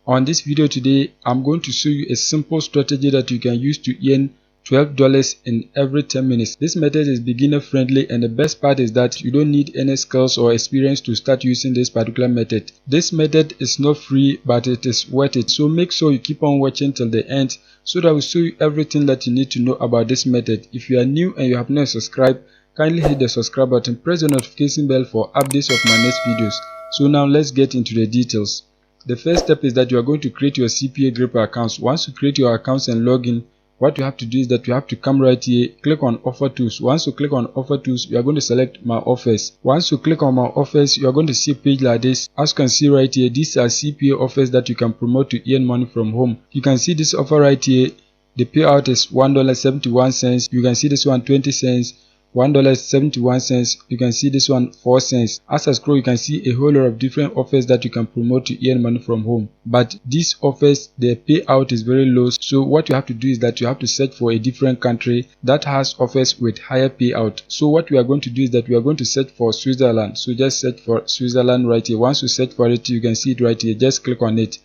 On this video today, I'm going to show you a simple strategy that you can use to earn $12 in every 10 minutes. This method is beginner friendly, and the best part is that you don't need any skills or experience to start using this particular method. This method is not free, but it is worth it. So make sure you keep on watching till the end so that I will show you everything that you need to know about this method. If you are new and you have not subscribed, kindly hit the subscribe button, press the notification bell for updates of my next videos. So now let's get into the details. The first step is that you are going to create your CPA Gripper accounts. Once you create your accounts and log in, what you have to do is that you have to come right here, click on Offer Tools. Once you click on Offer Tools, you are going to select My Offers. Once you click on My Offers, you are going to see a page like this. As you can see right here, these are CPA offers that you can promote to earn money from home. You can see this offer right here. The payout is $1.71. You can see this one 20 cents. $1.71. You can see this one 4 cents. As I scroll, you can see a whole lot of different offers that you can promote to earn money from home. But these offers, their payout is very low. So what you have to do is that you have to search for a different country that has offers with higher payout. So what we are going to do is that we are going to search for Switzerland. So just search for Switzerland right here. Once you search for it, you can see it right here. Just click on it.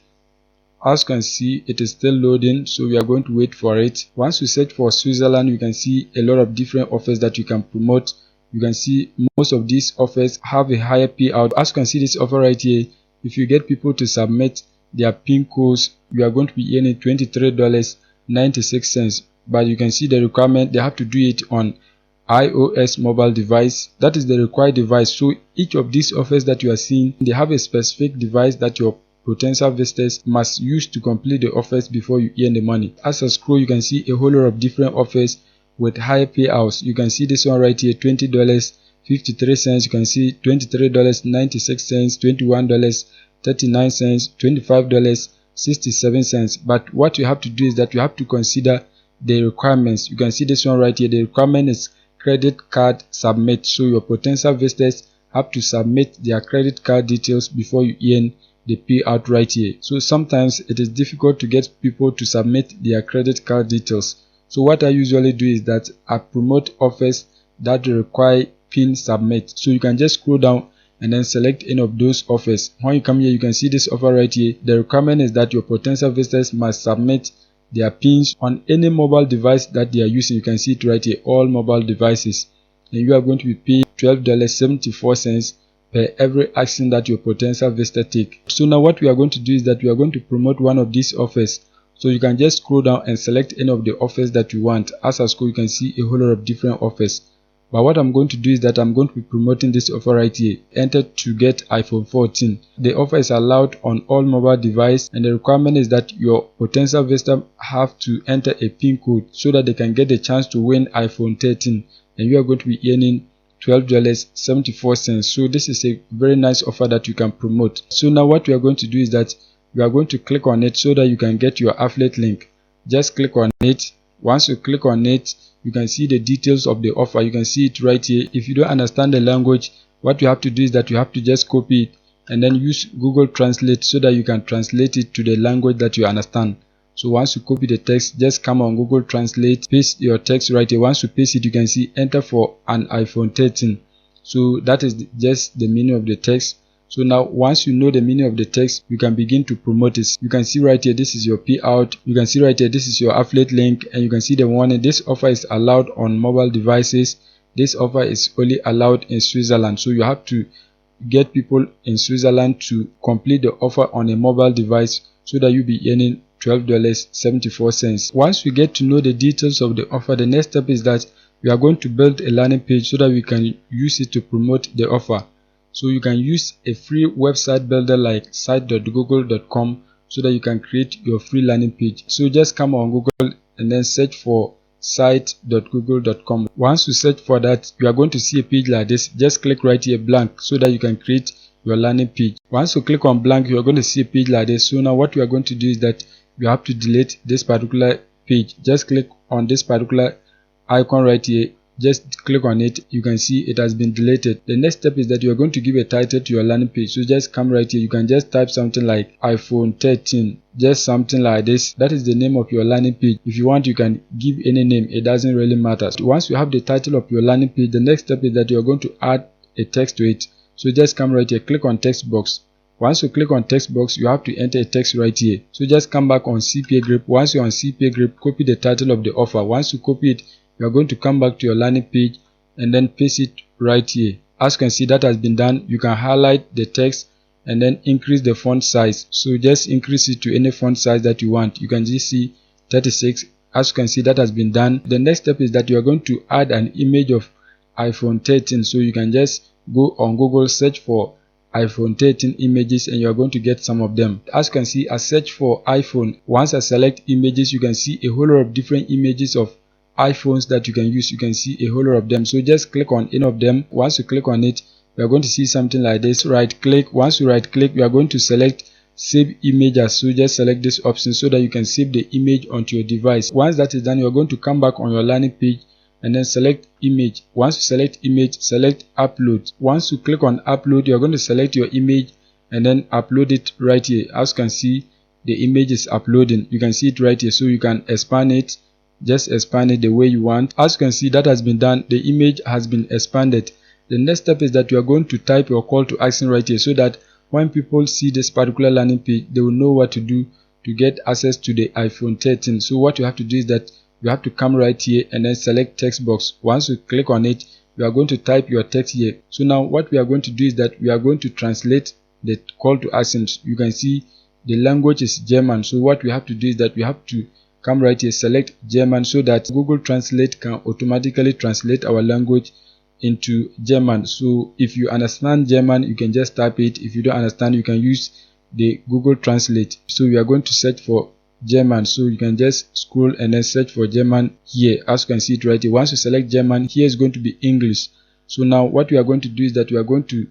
As you can see, it is still loading, so we are going to wait for it. Once you search for Switzerland, you can see a lot of different offers that you can promote. You can see most of these offers have a higher payout. As you can see this offer right here, if you get people to submit their PIN codes, you are going to be earning $23.96. But you can see the requirement, they have to do it on iOS mobile device. That is the required device. So each of these offers that you are seeing, they have a specific device that your potential visitors must use to complete the offers before you earn the money. As I scroll, you can see a whole lot of different offers with higher payouts. You can see this one right here, $20.53. You can see $23.96, $21.39, $25.67. But what you have to do is that you have to consider the requirements. You can see this one right here. The requirement is credit card submit. So your potential visitors have to submit their credit card details before you earn the payout right here. So sometimes it is difficult to get people to submit their credit card details. So what I usually do is that I promote offers that require PIN submit. So you can just scroll down and then select any of those offers. When you come here, you can see this offer right here. The requirement is that your potential visitors must submit their PINs on any mobile device that they are using. You can see it right here, all mobile devices. And you are going to be paying $12.74 per every action that your potential visitor take. So now what we are going to do is that we are going to promote one of these offers. So you can just scroll down and select any of the offers that you want. As I scroll, you can see a whole lot of different offers. But what I'm going to do is that I'm going to be promoting this offer right here. Enter to get iPhone 14. The offer is allowed on all mobile devices, and the requirement is that your potential visitor have to enter a PIN code so that they can get the chance to win iPhone 13. And you are going to be earning $12.74. So this is a very nice offer that you can promote. So now what we are going to do is that you are going to click on it so that you can get your affiliate link. Just click on it. Once you click on it, you can see the details of the offer. You can see it right here. If you don't understand the language, what you have to do is that you have to just copy it and then use Google Translate so that you can translate it to the language that you understand. So once you copy the text, just come on Google Translate, paste your text right here. Once you paste it, you can see enter for an iPhone 13. So that is just the meaning of the text. So now once you know the meaning of the text, you can begin to promote it. You can see right here, this is your payout. You can see right here, this is your affiliate link, and you can see the warning. This offer is allowed on mobile devices. This offer is only allowed in Switzerland. So you have to get people in Switzerland to complete the offer on a mobile device so that you'll be earning $12.74. Once we get to know the details of the offer, the next step is that we are going to build a landing page so that we can use it to promote the offer. So you can use a free website builder like site.google.com so that you can create your free landing page. So just come on Google and then search for site.google.com. Once you search for that, you are going to see a page like this. Just click right here blank so that you can create your landing page. Once you click on blank, you are going to see a page like this. So now what we are going to do is that you have to delete this particular page. Just click on this particular icon right here. Just click on it. You can see it has been deleted. The next step is that you are going to give a title to your landing page. So just come right here. You can just type something like iPhone 13. Just something like this. That is the name of your landing page. If you want, you can give any name. It doesn't really matter. Once you have the title of your landing page, the next step is that you are going to add a text to it. So just come right here, click on text box. Once you click on text box, you have to enter a text right here. So just come back on CPA grip. Once you're on CPA grip, copy the title of the offer. Once you copy it, you are going to come back to your landing page and then paste it right here. As you can see, that has been done. You can highlight the text and then increase the font size. So just increase it to any font size that you want. You can just see 36. As you can see, that has been done. The next step is that you are going to add an image of iPhone 13. So you can just go on Google, search for iPhone 13 images, and you are going to get some of them. As you can see, I search for iPhone. Once I select images, you can see a whole lot of different images of iPhones that you can use. You can see a whole lot of them. So just click on any of them. Once you click on it, you are going to see something like this. Right click. Once you right click, you are going to select save image as. So just select this option so that you can save the image onto your device. Once that is done, you are going to come back on your landing page and then select image. Once you select image, select upload. Once you click on upload, you are going to select your image and then upload it right here. As you can see, the image is uploading. You can see it right here. So you can expand it. Just expand it the way you want. As you can see, that has been done. The image has been expanded. The next step is that you are going to type your call to action right here so that when people see this particular landing page, they will know what to do to get access to the iPhone 13. So what you have to do is that you have to come right here and then select text box. Once you click on it, you are going to type your text here. So now what we are going to do is that we are going to translate the call to action. You can see the language is German. So what we have to do is that we have to come right here, select German, so that Google Translate can automatically translate our language into German. So if you understand German, you can just type it. If you don't understand, you can use the Google Translate. So we are going to search for German. So you can just scroll and then search for German here. As you can see it right here. Once you select German, here is going to be English. So now what we are going to do is that we are going to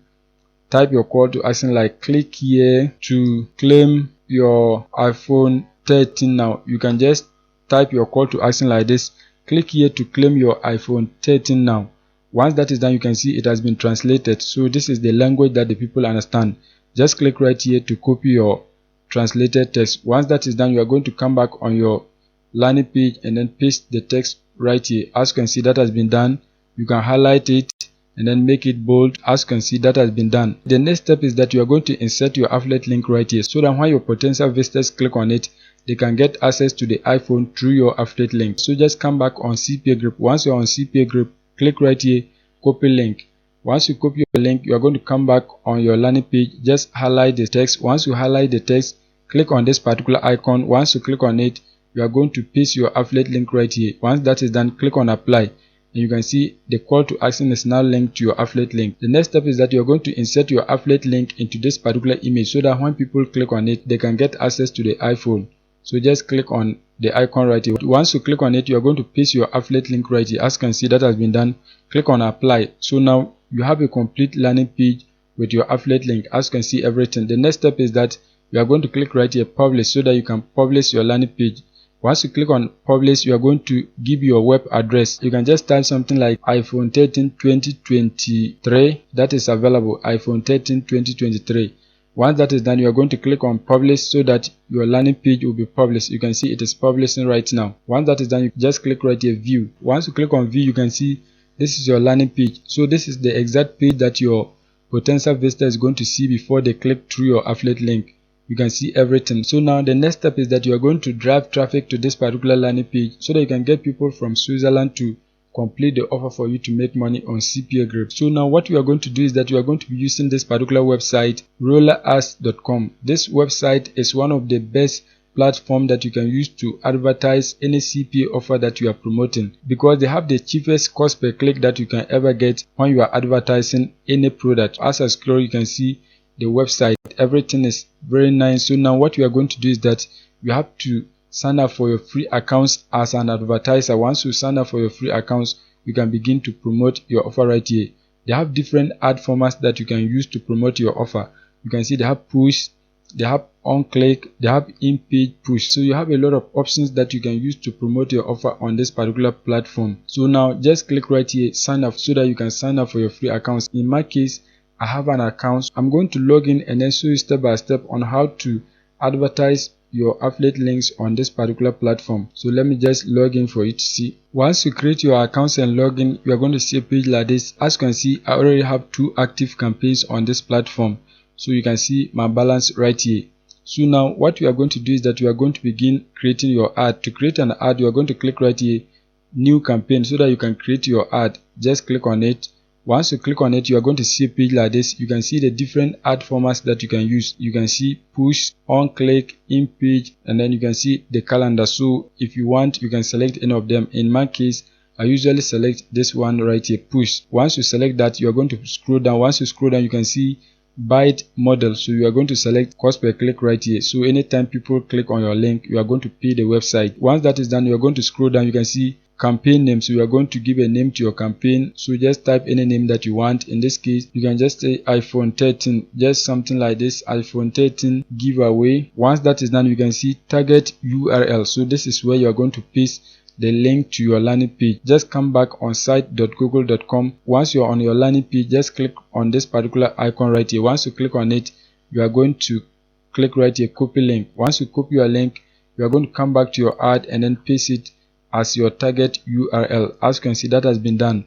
type your call to action like click here to claim your iPhone 13. Now you can just type your call to action like this. Click here to claim your iPhone 13 now. Once that is done, you can see it has been translated. So this is the language that the people understand. Just click right here to copy your translated text. Once that is done, you are going to come back on your landing page and then paste the text right here. As you can see, that has been done. You can highlight it and then make it bold. As you can see, that has been done. The next step is that you are going to insert your affiliate link right here so that when your potential visitors click on it, they can get access to the iPhone through your affiliate link. So just come back on CPA grip. Once you're on CPA grip, click right here, copy link. Once you copy your link, you are going to come back on your landing page. Just highlight the text. Once you highlight the text, click on this particular icon. Once you click on it, you are going to paste your affiliate link right here. Once that is done, click on apply. And you can see the call to action is now linked to your affiliate link. The next step is that you are going to insert your affiliate link into this particular image so that when people click on it, they can get access to the iPhone. So just click on the icon right here. Once you click on it, you are going to paste your affiliate link right here. As you can see, that has been done. Click on apply. So now you have a complete landing page with your affiliate link. As you can see everything. The next step is that you are going to click right here, publish, so that you can publish your landing page. Once you click on publish, you are going to give your web address. You can just type something like iPhone 13 2023. That is available, iPhone 13 2023. Once that is done, you are going to click on publish so that your landing page will be published. You can see it is publishing right now. Once that is done, you just click right here, view. Once you click on view, you can see this is your landing page. So this is the exact page that your potential visitor is going to see before they click through your affiliate link. You can see everything. So now the next step is that you are going to drive traffic to this particular landing page so that you can get people from Switzerland to complete the offer for you to make money on CPA grip. So now what we are going to do is that we are going to be using this particular website, rollerads.com. This website is one of the best platform that you can use to advertise any CPA offer that you are promoting, because they have the cheapest cost per click that you can ever get when you are advertising any product. As I scroll, you can see the website. Everything is very nice. So now what we are going to do is that you have to sign up for your free accounts as an advertiser. Once you sign up for your free accounts, you can begin to promote your offer right here. They have different ad formats that you can use to promote your offer. You can see they have push, they have on click, they have in-page push. So you have a lot of options that you can use to promote your offer on this particular platform. So now just click right here, sign up, so that you can sign up for your free accounts. In my case, I have an account. I'm going to log in and then show you step by step on how to advertise your affiliate links on this particular platform. So let me just log in for you to see. Once you create your accounts and log in, you are going to see a page like this. As you can see, I already have 2 active campaigns on this platform. So you can see my balance right here. So now what we are going to do is that we are going to begin creating your ad. To create an ad, you are going to click right here, new campaign, so that you can create your ad. Just click on it. Once you click on it, you are going to see a page like this. You can see the different ad formats that you can use. You can see push, on click, in page, and then you can see the calendar. So if you want, you can select any of them. In my case, I usually select this one right here, push. Once you select that, you are going to scroll down. Once you scroll down, you can see byte model. So you are going to select cost per click right here. So anytime people click on your link, you are going to pay the website. Once that is done, you are going to scroll down. You can see campaign name. So you are going to give a name to your campaign. So just type any name that you want. In this case, you can just say iPhone 13, just something like this, iPhone 13 giveaway. Once that is done, you can see target URL. So this is where you are going to paste the link to your landing page. Just come back on site.google.com. Once you're on your landing page, just click on this particular icon right here. Once you click on it, you are going to click right here, copy link. Once you copy your link, you are going to come back to your ad and then paste it as your target URL. As you can see, that has been done.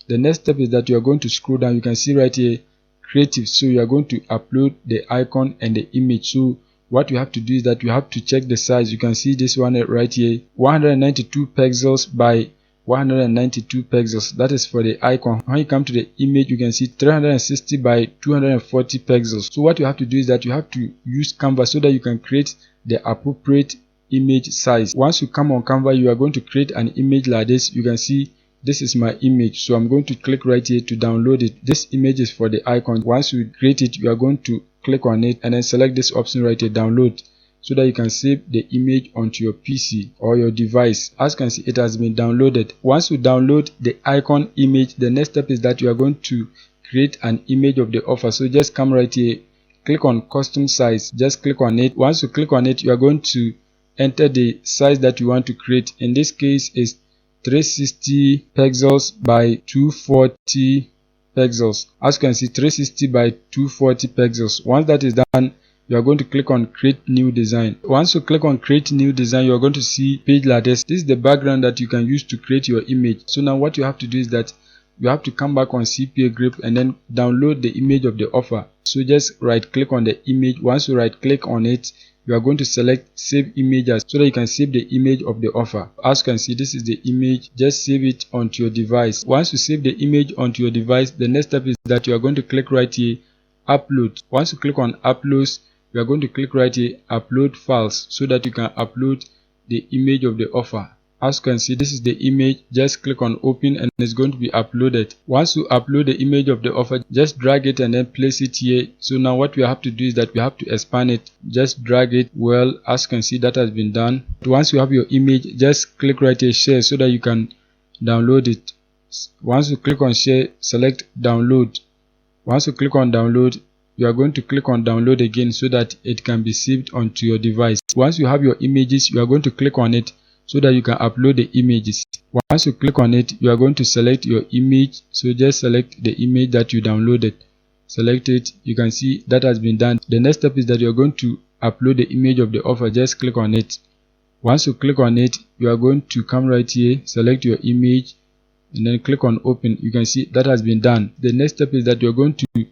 The next step is that you are going to scroll down. You can see right here creative. So you are going to upload the icon and the image. So what you have to do is that you have to check the size. You can see this one right here, 192 pixels by 192 pixels. That is for the icon. When you come to the image, you can see 360 by 240 pixels. So what you have to do is that you have to use Canva so that you can create the appropriate image size. Once you come on Canva, you are going to create an image like this. You can see this is my image. So I'm going to click right here to download it. This image is for the icon. Once you create it, you are going to click on it and then select this option right here, download, so that you can save the image onto your PC or your device. As you can see, it has been downloaded. Once you download the icon image, the next step is that you are going to create an image of the offer. So just come right here, click on custom size, just click on it. Once you click on it, you are going to enter the size that you want to create. In this case is 360 pixels by 240 pixels. As you can see, 360 by 240 pixels. Once that is done, you are going to click on create new design. Once you click on create new design, you are going to see page like this. This is the background that you can use to create your image. So now what you have to do is that you have to come back on CPA grip and then download the image of the offer. So just right click on the image. Once you right click on it, you are going to select save images so that you can save the image of the offer. As you can see, this is the image. Just save it onto your device. Once you save the image onto your device, the next step is that you are going to click right here, upload. Once you click on uploads, you are going to click right here, upload files, so that you can upload the image of the offer. As you can see, this is the image. Just click on open and it's going to be uploaded. Once you upload the image of the offer, just drag it and then place it here. So now what we have to do is that we have to expand it. Just drag it. Well, as you can see, that has been done. Once you have your image, just click right here, share, so that you can download it. Once you click on share, select download. Once you click on download, you are going to click on download again so that it can be saved onto your device. Once you have your images, you are going to click on it so that you can upload the images. Once you click on it, you are going to select your image. So just select the image that you downloaded. Select it. You can see that has been done. The next step is that you are going to upload the image of the offer. Just click on it. Once you click on it, you are going to come right here, select your image, and then click on open. You can see that has been done. The next step is that you are going to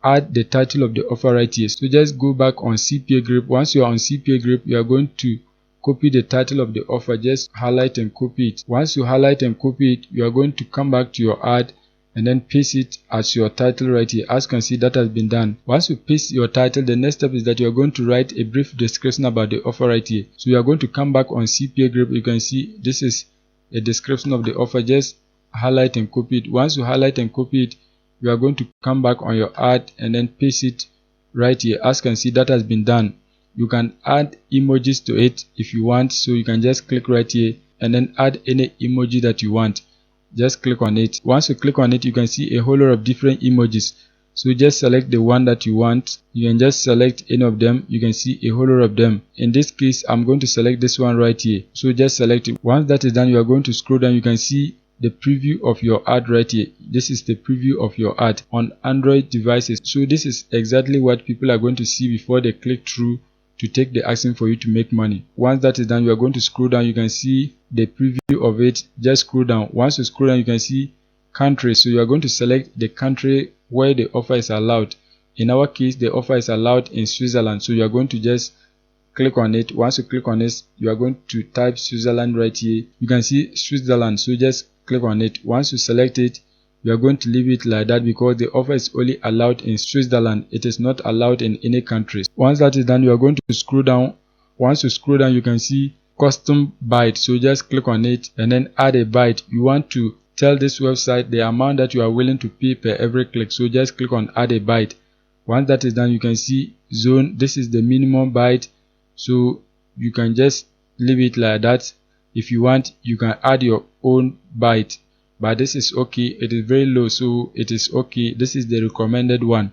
add the title of the offer right here. So just go back on CPA grip. Once you are on CPA grip, you are going to copy the title of the offer. Just highlight and copy it. Once you highlight and copy it, you are going to come back to your ad and then paste it as your title right here. As you can see, that has been done. Once you paste your title, the next step is that you are going to write a brief description about the offer right here. So you are going to come back on CPA grip. You can see this is a description of the offer. Just highlight and copy it. Once you highlight and copy it, you are going to come back on your ad and then paste it right here. As you can see, that has been done. You can add emojis to it if you want. So you can just click right here and then add any emoji that you want. Just click on it. Once you click on it, you can see a whole lot of different emojis. So just select the one that you want. You can just select any of them. You can see a whole lot of them. In this case, I'm going to select this one right here. So just select it. Once that is done, you are going to scroll down. You can see the preview of your ad right here. This is the preview of your ad on Android devices. So this is exactly what people are going to see before they click through to take the action for you to make money. Once that is done, you are going to scroll down. You can see the preview of it. Just scroll down. Once you scroll down, you can see country. So you are going to select the country where the offer is allowed. In our case, the offer is allowed in Switzerland, so you are going to just click on it. Once you click on it, you are going to type Switzerland right here. You can see Switzerland, so just click on it. Once you select it, you are going to leave it like that because the offer is only allowed in Switzerland. It is not allowed in any countries. Once that is done, you are going to scroll down. Once you scroll down, you can see custom byte, so just click on it and then add a byte. You want to tell this website the amount that you are willing to pay per every click, so just click on add a byte. Once that is done, you can see zone. This is the minimum byte, so you can just leave it like that. If you want, you can add your own byte, but this is okay. It is very low, so it is okay. This is the recommended one.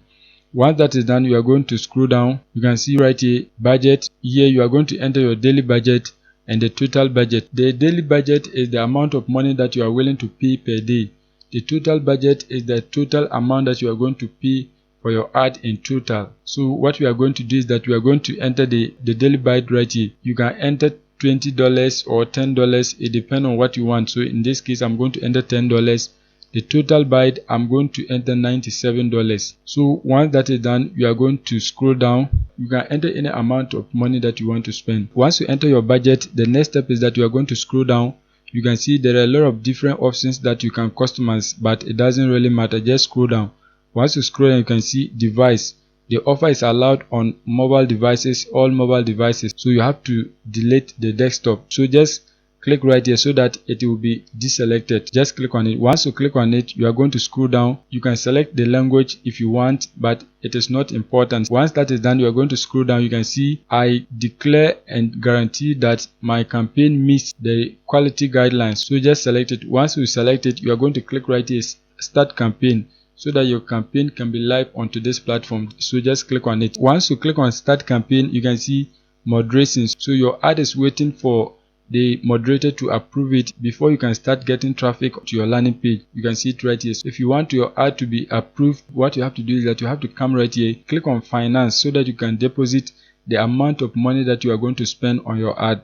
Once that is done, you are going to scroll down. You can see right here budget. Here you are going to enter your daily budget and the total budget. The daily budget is the amount of money that you are willing to pay per day. The total budget is the total amount that you are going to pay for your ad in total. So what we are going to do is that we are going to enter the daily budget right here. You can enter $20 or $10. It depends on what you want. So in this case, I'm going to enter $10. The total byte, I'm going to enter $97. So once that is done, you are going to scroll down. You can enter any amount of money that you want to spend. Once you enter your budget, the next step is that you are going to scroll down. You can see there are a lot of different options that you can customize, but it doesn't really matter. Just scroll down. Once you scroll down, you can see device. The offer is allowed on mobile devices, all mobile devices, so you have to delete the desktop. So just click right here so that it will be deselected. Just click on it. Once you click on it, you are going to scroll down. You can select the language if you want, but it is not important. Once that is done, you are going to scroll down. You can see I declare and guarantee that my campaign meets the quality guidelines. So just select it. Once you select it, you are going to click right here, start campaign, so that your campaign can be live onto this platform. So just click on it. Once you click on start campaign, you can see moderation. So your ad is waiting for the moderator to approve it before you can start getting traffic to your landing page. You can see it right here. So if you want your ad to be approved, what you have to do is that you have to come right here, click on finance, so that you can deposit the amount of money that you are going to spend on your ad.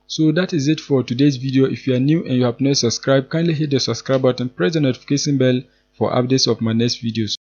So that is it for today's video. If you are new and you have not subscribed, kindly hit the subscribe button, press the notification bell for updates of my next videos.